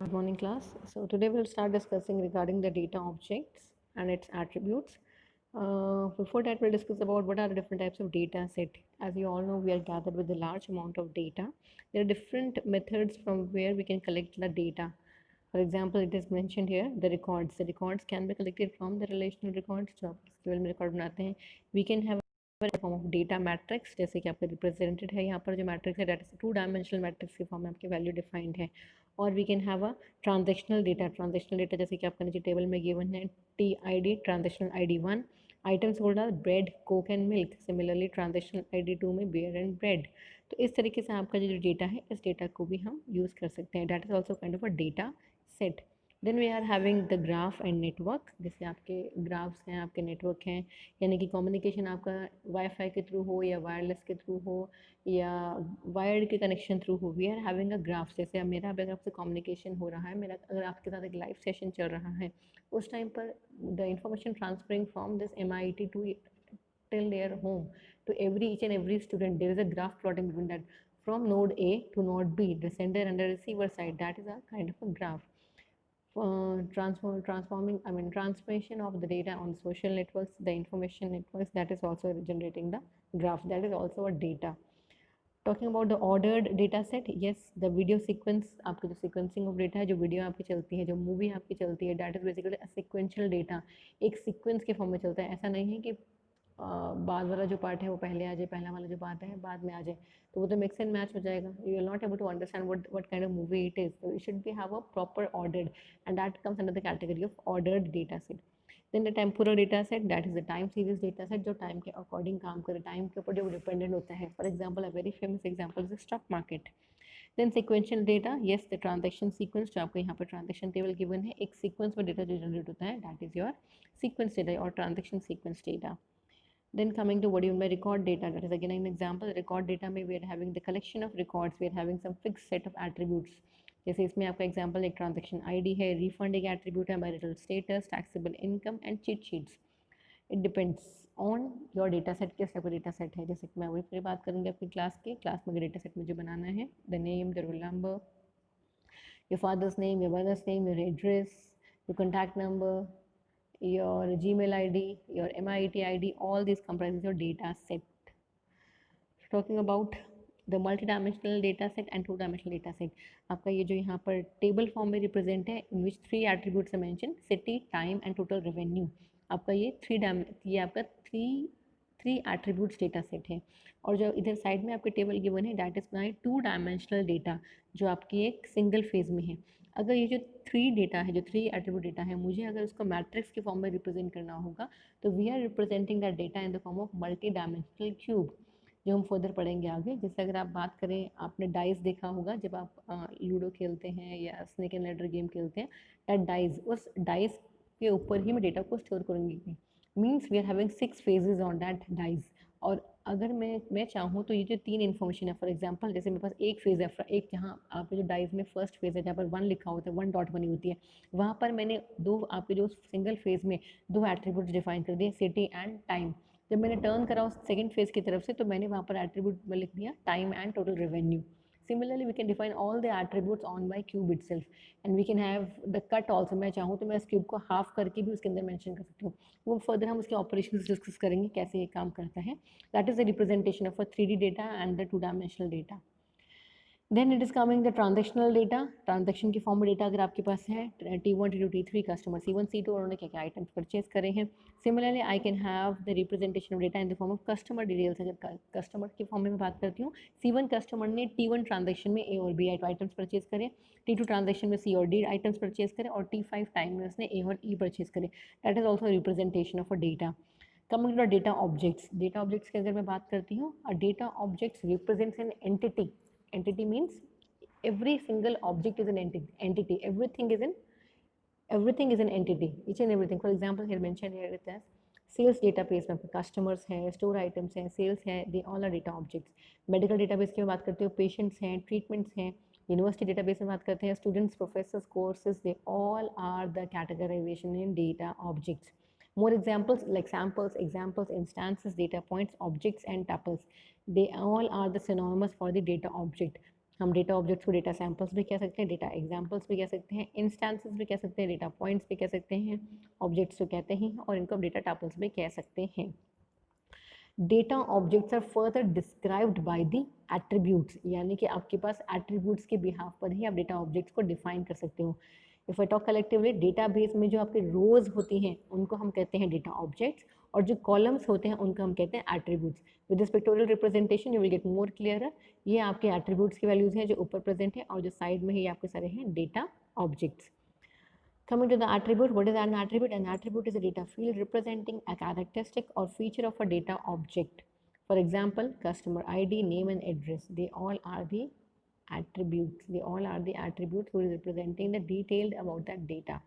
Good morning, class. So today we'll start discussing regarding the data objects and its attributes. Before that, we'll discuss about what are the different types of data set. As you all know, we are gathered with a large amount of data. There are different methods from where we can collect the data. For example, it is mentioned here the records. The records can be collected from the relational records. जो आप SQL में record बनाते हैं. We can have form of data matrix, जैसे कि आपका represented है यहाँ पर जो मैट्रिक्स है, that is two dimensional matrix के फॉर्म में आपकी वैल्यू डिफाइंड है. और we can have a transactional data जैसे कि आपका नीचे टेबल में गिवन है TID ट्रांजेक्शनल ID 1, आइटम्स बोला bread coke and milk. Similarly transactional ID 2 में बियर एंड ब्रेड. तो इस तरीके से आपका जो डेटा है इस डेटा को भी हम यूज़ कर सकते हैं. That is also kind of a data set. Then we are having the graph and network. जैसे आपके ग्राफ्स हैं, आपके नेटवर्क हैं, यानी कि कम्युनिकेशन आपका वाईफाई के थ्रू हो या वायरलेस के थ्रू हो या वायर्ड के कनेक्शन थ्रू हो. We are having a graph. जैसे अब मेरा अगर आपसे कम्युनिकेशन हो रहा है, मेरा अगर आपके साथ एक लाइव सेशन चल रहा है, उस टाइम पर the information transferring from this MIT to till their home to every each and every student, there is a graph plotting between that from node A to node B, the sender and the receiver side. That is a kind of a graph. Transformation of the data on social networks, the information networks, that is also generating the graph. That is also a data. Talking about the ordered data set, yes the video sequence. आपकी जो sequencing of data है, जो video आपकी चलती है, जो movie आपकी चलती है, that is basically sequential data. एक सीक्वेंस के फॉर्म में चलता है. ऐसा नहीं है कि बाद वाला जो पार्ट है वो पहले आ जाए, पहला वाला जो बात है बाद में आ जाए, तो वो तो मिक्स एंड मैच हो जाएगा. You will not able to understand what kind of movie it is. तो it should be have a proper ordered, and that comes under the category of ordered data set. Then the temporal data set, that is the time series data set, जो time के according काम करे, time के ऊपर जो dependent होता है. For example a very famous example is stock market. Then sequential data, yes the transaction sequence, जो आपको यहाँ पर ट्रांजेक्शन टेबल गिवन है, एक सीक्वेंस में डेटा जो जनरेट होता है, that is your sequence data और transaction sequence data. Then coming to what do you mean by record data, that is again an example. Record data में we are having the collection of records, we are having some fixed set of attributes. जैसे इसमें आपका example एक transaction ID है, refund एक attribute है, marital status, taxable income and cheat sheets. It depends on your data set, किस type का data set है. जैसे कि मैं वही फिर बात करूँगी आपकी क्लास में डेटा सेट मुझे बनाना है. The name, the roll number, your father's name, your mother's name, your address, your contact number, your Gmail ID, your MIT ID, all these comprises your data set. Talking about the multi-dimensional data set and two-dimensional data set, आपका ये जो यहाँ पर table form में represent है, इन विच 3 attributes है mention, city, time and total revenue. आपका ये आपका थ्री एट्रीब्यूट्स डेटा सेट है. और जो इधर साइड में आपके टेबल गिवन है, that is my 2 dimensional data, जो आपकी एक सिंगल फेज में है. अगर ये जो 3 डेटा है, जो 3 एट्रीब्यूट डेटा है, मुझे अगर उसको मैट्रिक्स के फॉर्म में रिप्रेजेंट करना होगा, तो we are representing that data in the form of multi dimensional cube, जो हम फर्दर पढ़ेंगे आगे. जैसे अगर आप बात करें, आपने डाइस देखा होगा जब आप लूडो खेलते हैं या स्नेक एंड लैडर गेम खेलते हैं, दैट डाइस, उस डाइस के ऊपर ही मैं डेटा को स्टोर करूँगी. Means we are having 6 phases on that dice. और अगर मैं चाहूँ तो ये जो 3 इन्फॉर्मेशन है, फॉर एग्जांपल जैसे मेरे पास एक फेज़ है, एक जहाँ आपके जो डाइस में फर्स्ट फेज़ है, जहाँ पर 1 लिखा होता है, 1 डॉट बनी होती है, वहाँ पर मैंने दो आपके जो सिंगल फेज़ में 2 एट्रीब्यूट्स डिफाइन कर दिए, सिटी एंड टाइम. जब मैंने टर्न करा उस सेकंड फेज़ की तरफ से, तो मैंने वहाँ पर एट्रीब्यूट में लिख दिया time and total revenue. Similarly, we can define all the attributes on by cube itself, and we can have the cut also. मैं चाहूँ तो मैं इस क्यूब को हाफ करके भी उसके अंदर मेंशन कर सकती हूँ. वो फर्दर हम उसके ऑपरेशंस डिस्कस करेंगे कैसे ये काम करता है. That is the representation of a 3D data and the 2 dimensional data. Then it is coming the transactional data. Transaction के फॉर्म में डेटा अगर आपके पास है, T1 T2 T3 customer, C1 C2 और उन्होंने क्या क्या आइटम्स परचेज करे हैं. Similarly I can have the representation of data in the form of customer details. अगर कस्टमर के फॉर्म में मैं बात करती हूँ, C1 कस्टमर ने T1 ट्रांजेक्शन में A और B आइटम्स परचेज करें, T2 ट्रांजेक्शन में C और D आइटम्स परचेज करें, और T5 टाइम में उसने A और E परचेज करें. That is also representation of a data. Coming to data objects. Data objects की अगर मैं बात करती हूँ, a data objects represents an entity. Entity means every single object is an entity. Everything is an entity, each and everything. For example, here mentioned here it as sales database में customers हैं, store items हैं, sales हैं, they all are data objects. Medical database की बात करते हो, patients हैं, treatments हैं. यूनिवर्सिटी डेटाबेस में बात करते हैं, students, professors, courses, they all are the categorization in data objects. More examples like samples, examples, instances, data points, objects, and tuples. They all are the synonymous for the data object. हम data objects को data samples भी कह सकते हैं, data examples भी कह सकते हैं, इंस्टेंसेस भी कह सकते हैं, डेटा पॉइंट्स भी कह सकते हैं, ऑब्जेक्ट्स तो कहते ही हैं, और इनको डेटा टपल्स भी कह सकते हैं। Data objects are further described by the attributes, यानी कि आपके पास एट्रीब्यूट्स के बिहाफ पर ही आप डेटा ऑब्जेक्ट्स को डिफाइन कर सकते हो। If I talk collectively, database में जो आपके रोज होती हैं उनको हम कहते हैं डेटा ऑब्जेक्ट्स, और जो कॉलम्स होते हैं उनको हम कहते हैं attributes. With this pictorial representation you will get more clear. ये आपके एट्रीब्यूट्स की वैल्यूज हैं जो ऊपर प्रेजेंट है, और जो साइड में ही आपके सारे हैं data objects. Coming to the attribute, what is an attribute? An attribute is a data field representing a characteristic or feature of a data object. For example, customer ID, name and address. They all are the attributes. They all are the attributes who is representing the detailed about that data.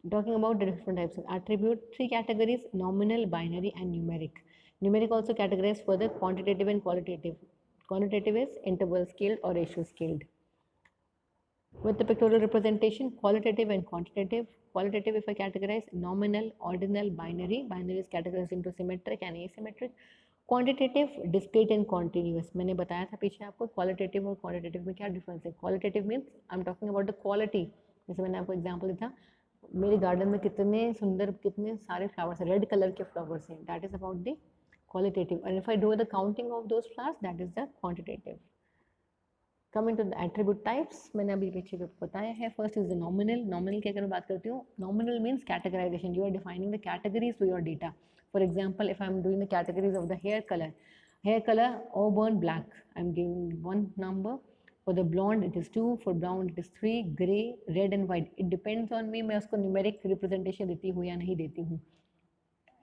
Talking about the different types of attribute, three categories: nominal, binary and numeric. Numeric also categorized further quantitative and qualitative. Quantitative is interval scaled or ratio scaled. With the pictorial representation, qualitative and quantitative. Qualitative, if I categorize, nominal, ordinal, binary. Binary is categorized into symmetric and asymmetric. Quantitative, discrete and continuous. मैंने बताया था पीछे आपको qualitative और quantitative में क्या difference है। Qualitative means I am talking about the quality. जैसे मैंने आपको एग्जांपल दिया, मेरे गार्डन में कितने सुंदर, कितने सारे फ्लावर्स हैं, रेड कलर के फ्लावर्स हैं, that is about the qualitative. And if I do the counting of those flowers, that is the quantitative. Coming to the attribute types, मैंने अभी पीछे भी बताया है। First is the nominal. Nominal की अगर मैं बात करती हूँ, nominal means categorization, you are defining the categories to your data. For example, if I am doing the categories of the hair colour auburn black, I'm giving one number. For the blonde it is 2, for brown it is 3, gray, red and white, it depends on me मैं उसको numeric representation देती हूँ या नहीं देती हूँ।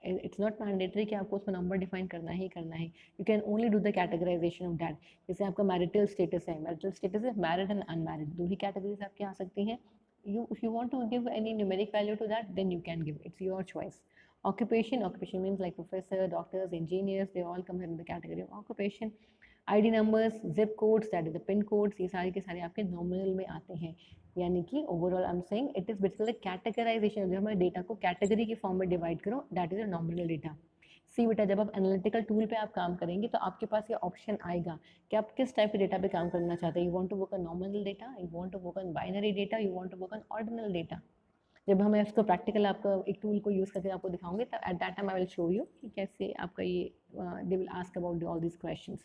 It's not mandatory कि आपको उसमें नंबर डिफाइन करना ही करना है। You can only do the categorization of that. जैसे आपका मैरिटल स्टेटस है, मैरिटल स्टेटस है मैरिड एंड अनमैरिड, दो ही कैटेगरीज आपकी आ सकती हैं। you if you want to give any numeric value to that, then you can give, it's your choice. Occupation means like professor, doctors, engineers, they all come in the category of occupation. ID numbers, zip codes, that is the pin codes, ये सारे के सारे आपके nominal में आते हैं। यानी कि overall I am saying it is basically categorization, जो हमारे डेटा को कैटेगरी की फॉर्म में डिवाइड करो, that is a nominal data. See बेटा, जब आप एनालिटिकल टूल पे आप काम करेंगे तो आपके पास ये ऑप्शन आएगा कि आप किस टाइप के डेटा पे काम करना चाहते हैं। You want to work on nominal data, you want to work on binary data, you want to work on ordinal data. जब हम इसको प्रैक्टिकल आपका एक टूल को यूज़ करके आपको दिखाऊंगे, तब at that time I will show you कि कैसे आपका ये they will ask about all this questions.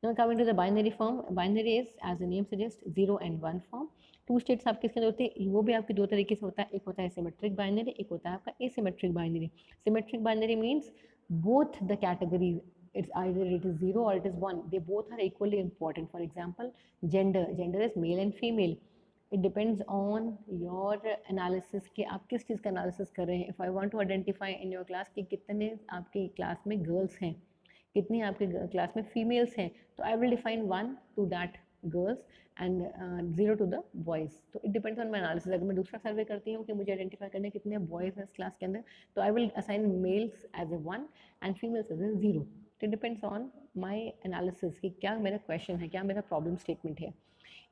Now coming to the binary form, binary is as the name suggests 0 and 1 form. To states आपके इसके अंदर होते हैं, वो भी आपके दो तरीके से होता है, एक होता है सिमेट्रिक बाइनरी, एक होता है आपका asymmetric binary. Symmetric binary means both the categories, it's either it is 0 or it is 1, they both are equally important. For example, gender is male and female. It depends on your analysis कि आप किस चीज़ का analysis कर रहे हैं। If I want to identify in your class कि कितने आपकी क्लास में गर्ल्स हैं, कितनी आपके क्लास में फीमेल्स हैं, तो I will define 1 to that girls and 0 to the boys. तो it depends on my analysis. अगर मैं दूसरा सर्वे करती हूँ कि मुझे आइडेंटिफाई करने कितने बॉयज़ हैं इस क्लास के अंदर, तो I will assign males as a 1 and females as a 0। तो it depends on my analysis कि क्या मेरा क्वेश्चन है, क्या मेरा प्रॉब्लम स्टेटमेंट है।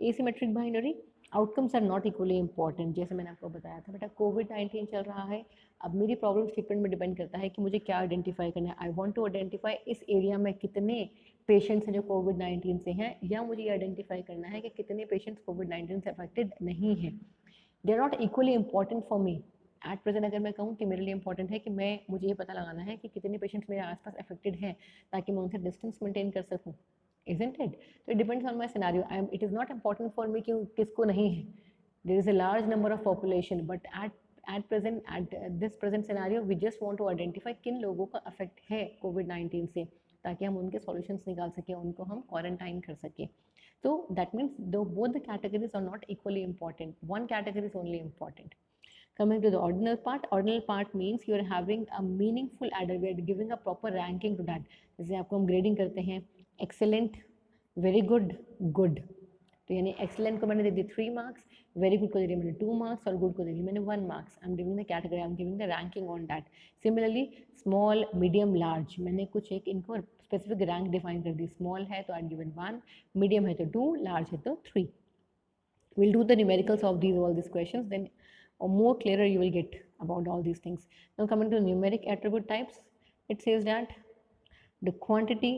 Asymmetric binary, outcomes are not equally important. जैसे मैंने आपको बताया था बेटा, कोविड-19 चल रहा है, अब मेरी प्रॉब्लम स्टेटमेंट में डिपेंड करता है कि मुझे क्या आइडेंटिफाई करना है। आई वांट टू आइडेंटिफाई इस एरिया में कितने पेशेंट्स हैं जो कोविड-19 से हैं, या मुझे ये आइडेंटिफाई करना है कि कितने पेशेंट्स कोविड-19 से अफेक्टेड नहीं हैं। They are not equally important for me at present. अगर मैं कहूँ कि मेरे लिए इंपॉर्टेंट है कि मुझे ये पता लगाना है कि कितने पेशेंट्स मेरे आसपास अफेक्टेड हैं, ताकि मैं उनसे डिस्टेंस मेंटेन कर सकूँ, isn't it? So it depends on my scenario. It is not important for me कि किसको नहीं है. There is a large number of population, but at this present scenario, we just want to identify किन लोगों का affect है कोविड-19 से, ताकि हम उनके सॉल्यूशंस निकाल सकें, उनको हम क्वारंटाइन कर सकें। So that means both the categories are not equally important. One category is only important. Coming to the ordinal part means you are having a meaningful adder. We are giving a proper ranking to that. जैसे आपको हम grading करते हैं, excellent, very good, good. तो यानी excellent को मैंने दे दी 3 marks, very good को दे दी मैंने 2 मार्क्स, और गुड को दे दी मैंने 1 marks. I am giving the category, I am giving the ranking on that. Similarly small, medium, large, मैंने कुछ एक इनको स्पेसिफिक रैंक डिफाइन कर दी। स्मॉल है तो आई गिवन 1, मीडियम है तो 2, लार्ज है तो 3। We'll do the numericals of all these questions, then more clearer you will get about all these things. Now coming to numeric attribute types, it says that the quantity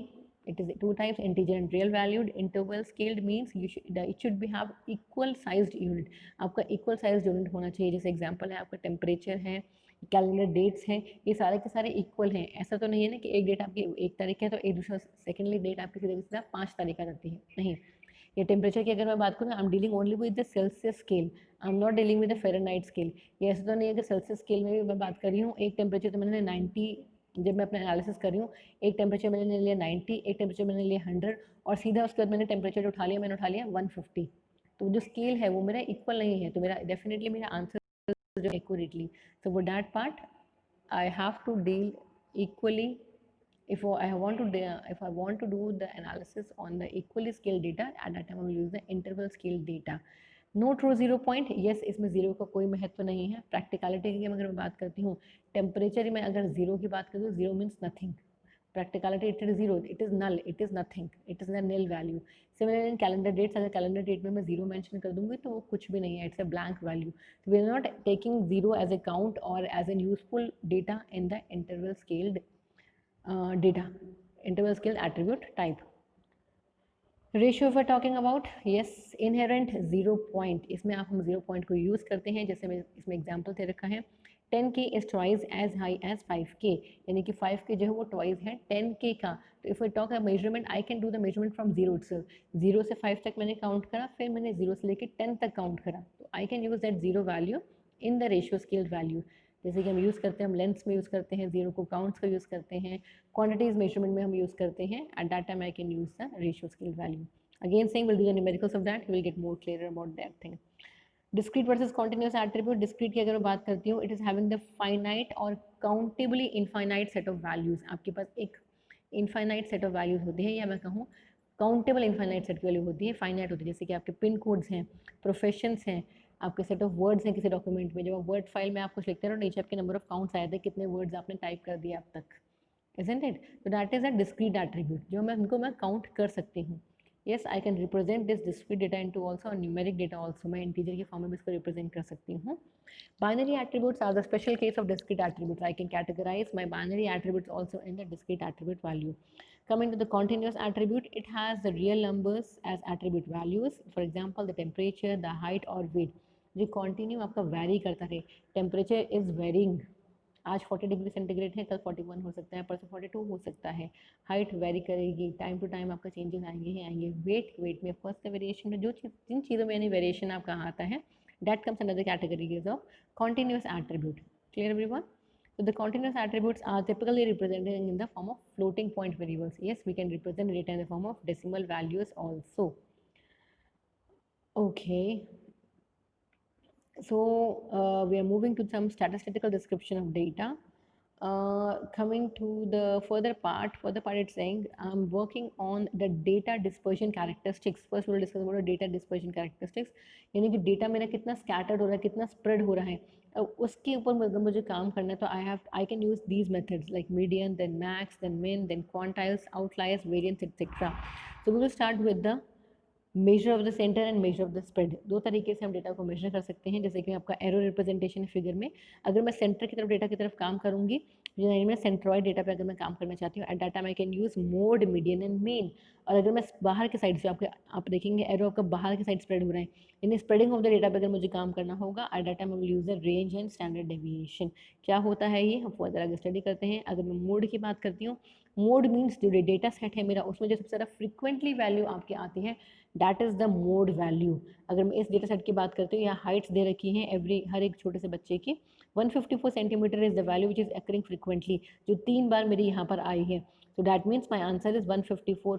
It is two types, integer and real valued. Interval scaled means it should be have equal sized unit. आपका equal sized unit होना चाहिए. जैसे example है आपका temperature है, calendar dates हैं, ये सारे के सारे इक्वल हैं. ऐसा तो नहीं है ना कि एक डेट आपकी 1 तारीख है तो एक दूसरा सेकेंडली डेट आपकी सीधा 5 तारीख आ जाती है. नहीं. ये टेम्परेचर की अगर मैं बात करूँ, I am dealing only with the Celsius scale, I am not dealing with the Fahrenheit scale. ये ऐसा तो नहीं है कि सेल्सियस स्केल में भी मैं बात कर रही हूँ. एक टेम्परेचर तो मैंने 90, जब मैं अपना एनालिसिस कर रही हूँ, एक टेम्परेचर मैंने लिया 90, एक टेम्परेचर मैंने लिया 100, और सीधा उसके बाद मैंने टेम्परेचर उठा लिया, मैंने उठा लिया 150. तो जो स्केल है वो मेरा इक्वल नहीं है, तो मेरा डेफिनेटली मेरा आंसर जो एक्यूरेटली. सो वो that part I have to deal equally. If I want to do the analysis on the equally scaled data, at that time I will use the interval scale data. No true zero point, yes इसमें zero का कोई महत्व नहीं है. Practicality की अगर मैं बात करती हूँ, टेम्परेचर में अगर जीरो की बात करूँ, zero means nothing. Practicality it is zero, it is null, it is nothing, it is the nil value. Similar in calendar dates, अगर कैलेंडर डेट में मैं जीरो मेंशन कर दूंगी तो वो कुछ भी नहीं है, it's a blank value. We are not taking zero as a count और as an useful data in the interval scaled data, interval scale attribute type. Ratio if we're talking about, yes, inherent 0 point, इसमें आप हम 0 point को use करते हैं. जैसे मैं इसमें एग्जांपल दे रखा है, 10K is twice as high as 5K, यानी कि 5K जो है वो ट्वाइस है 10K का. तो if we talk a measurement, I can do the measurement from zero itself. 0 से 5 तक मैंने काउंट करा, फिर मैंने 0 से लेकर 10 तक काउंट करा, तो I can use that zero value in the ratio scale value. जैसे कि हम यूज़ करते हैं, हम लेंथ्स में यूज़ करते हैं, जीरो को काउंट्स का यूज़ करते हैं, क्वांटिटीज मेजरमेंट में हम यूज़ करते हैं. At that time I can use the ratio scale value. Again saying we'll do the numericals of that, you will get more clearer about that thing. Discrete versus continuous attribute. Discrete की अगर मैं बात करती हूँ, it is having the finite और countably infinite set of values. आपके पास एक infinite set of values होती है, या मैं कहूँ countable infinite set की वैल्यू होती है, finite होती है. जैसे कि आपके पिन कोड्स हैं, प्रोफेशंस हैं, आपके सेट ऑफ वर्ड्स हैं किसी डॉक्यूमेंट में. जब आप वर्ड फाइल में आप कुछ लिखते हैं, नीचे आपके नंबर ऑफ काउंट्स आए थे, कितने वर्ड्स आपने टाइप कर दिए अब तक, isn't it? So that is a discrete attribute, जो मैं उनको मैं काउंट कर सकती हूँ. Yes, I can represent this discrete data into also a numeric data also. मैं integer के फॉर्म में भी इसको represent कर सकती हूँ. Binary attributes are the special case of discrete attributes. I can categorize my binary attributes also in the discrete attribute value. Coming to the continuous attribute, it has the real numbers as attribute values. For example, the temperature, the height or weight. जो continue आपका vary करता है. Temperature is varying. आज 40 degree centigrade है, कल 41 हो सकता है, परसों 42 हो सकता है. हाइट वेरी करेगी, टाइम टू टाइम आपका चेंजेस आएंगे ही आएंगे. वेट में फर्स्ट का वेरिएशन है, जिन चीज़ों में यानी वेरिएशन आपका आता है, that comes under the categories of continuous attribute. Clear everyone? So the continuous attributes are typically represented in the form of floating point variables. Yes, we can represent data in the form of decimal values also. Okay. So we are moving to some statistical description of data. Coming to the further part it's saying I'm working on the data dispersion characteristics. First we will discuss about the data dispersion characteristics, यानी कि data मेरा कितना scattered हो रहा है, कितना spread हो रहा है, उसके ऊपर अगर मुझे काम करना है तो I can use these methods like median, then max, then min, then quantiles, outliers, variance etcetera. So we will start with the measure of the centre and measure of the spread. दो तरीके से हम data को major कर सकते हैं. जैसे कि आपका एरो रिप्रेजेंटेशन फिगर में, अगर मैं सेंटर की तरफ डेटा की तरफ काम करूंगी, यानी मैं सेंट्रॉइड डेटा पे अगर मैं काम करना चाहती हूँ, at that time I can use mode, median and mean. और अगर मैं बाहर की साइड से आप देखेंगे एरो आपका बाहर की साइड स्प्रेड हो रहा है, यानी स्प्रेडिंग ऑफ द डेटा पे अगर मुझे काम करना होगा, at that time I will use the range and standard deviation. क्या होता है ये हम फर्दर आगे स्टडी करते हैं. अगर मैं मोड की बात करती हूँ, मोड मीन्स जो डेटा सेट है मेरा, उसमें जो सबसे ज़्यादा फ्रिक्वेंटली वैल्यू आपकी आती है, that is the mode value. अगर मैं इस डेटा सेट की बात करती हूँ, यहाँ हाइट्स दे रखी हैं हर एक छोटे से बच्चे की. 154 centimetre is the value which is occurring frequently, जो 3 बार मेरी यहाँ पर आई है. So that means my answer is 154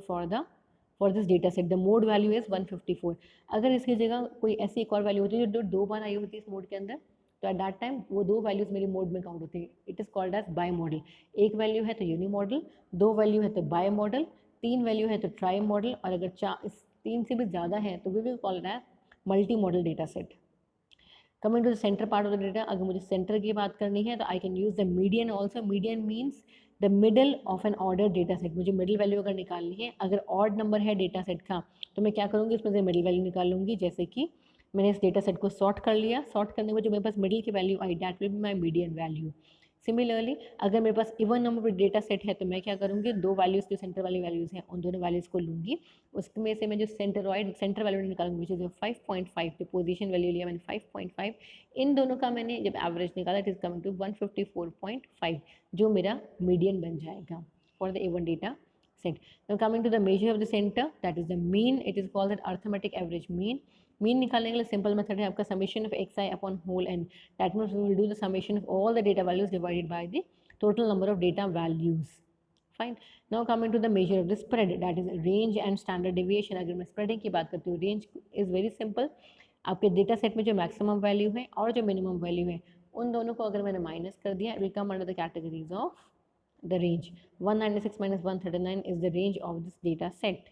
for this data set. The mode value is 154. अगर इसकी जगह कोई ऐसी एक और वैल्यू होती है जो 2 बार आई होती है इस मोड के अंदर, तो एट दैट टाइम वो 2 वैल्यूज़ मेरी मोड में काउंट होती है. It is called as bimodal. एक वैल्यू है तो यूनी मॉडल, 2 वैल्यू है तो बाई मॉडल, 3 वैल्यू है तो ट्राई मॉडल, और अगर 3 से भी ज़्यादा है तो we will call it as multi modal data set. Coming to the centre part of the data, अगर मुझे सेंटर की बात करनी है तो I can use the median also. Median means the middle of an order data set. मुझे middle value अगर निकालनी है, अगर ऑड नंबर है डेटा सेट का, तो मैं क्या करूँगी, इसमें से मिडिल वैल्यू निकाल लूँगी. जैसे कि मैंने इस डेटा सेट को सॉर्ट कर लिया, सॉर्ट करने में जो मेरे पास मिडिल की वैल्यू आई, that will be my median value. Similarly अगर मेरे पास even number of data set है तो मैं क्या करूँगी, दो वैल्यूज़ जो सेंटर वाली वैल्यूज़ हैं उन दोनों वैल्यूज़ को लूँगी, उसमें से मैं जो सेंटर वैल्यू निकालूंगी विच इज 5.5, जो पोजीशन वैल्यू लिया मैंने 5.5, इन दोनों का मैंने जब एवरेज निकाला इट इज कमिंग टू 154.5, जो मेरा मीडियन बन जाएगा for the even data set. Now coming to the measure of the center, that is the mean. It is called an arithmetic average mean. Mean निकालने के लिए simple method है आपका summation of x i upon whole n, that means we will do the summation of all the data values divided by the total number of data values. Fine. Now coming to the measure of the spread, that is range and standard deviation. अगर मैं spreading की बात करती हूँ, range is very simple. आपके data set में जो maximum value है और जो मिनिमम वैल्यू है उन दोनों को अगर मैंने माइनस कर दिया, it will come under the categories of the range. 196 minus 139 is the range of this data set.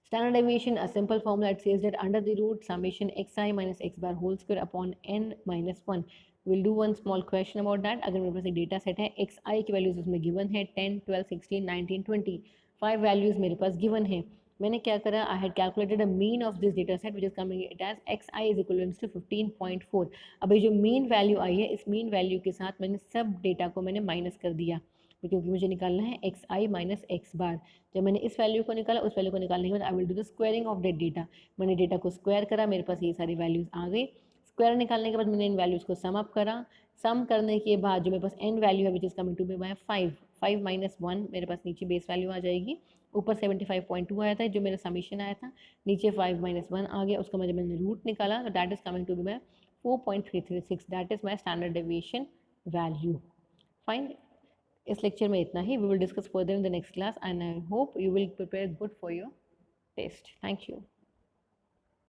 Standard deviation, a simple formula that says that under the root summation xi minus x bar whole square upon n minus 1. We'll do one small question about that. अगर मेरे पास एक data set है, xi की values उसमें given है 10, 12, 16, 19, 20, 5 values मेरे पास given है. मैंने क्या करा, I had calculated a mean of this data set which is coming it as xi is equivalence to 15.4. अब ये जो मीन वैल्यू आई है, इस मीन वैल्यू के साथ मैंने सब डेटा को मैंने माइनस कर दिया, क्योंकि मुझे निकालना है xi माइनस एक्स बार. जब मैंने इस वैल्यू को निकाला, उस वैल्यू को निकालने के बाद I will do the squaring of that data. मैंने डेटा को स्क्वायर करा, मेरे पास ये सारी वैल्यूज आ गई. स्क्वायर निकालने के बाद मैंने इन वैल्यूज़ को सम अप करा. सम करने के बाद जो मेरे पास एन वैल्यू है which is coming to be by 5 minus 1 मेरे पास नीचे बेस वैल्यू आ जाएगी. ऊपर 75.2 आया था जो मेरा समीशन आया था, नीचे 5 माइनस 1 आ गया. उसका जब मैंने रूट निकाला तो that is coming to be by 4.336. That is my standard deviation value. Fine. इस लेक्चर में इतना ही. We will discuss further in the next class and I hope you will prepare good for your test. Thank you.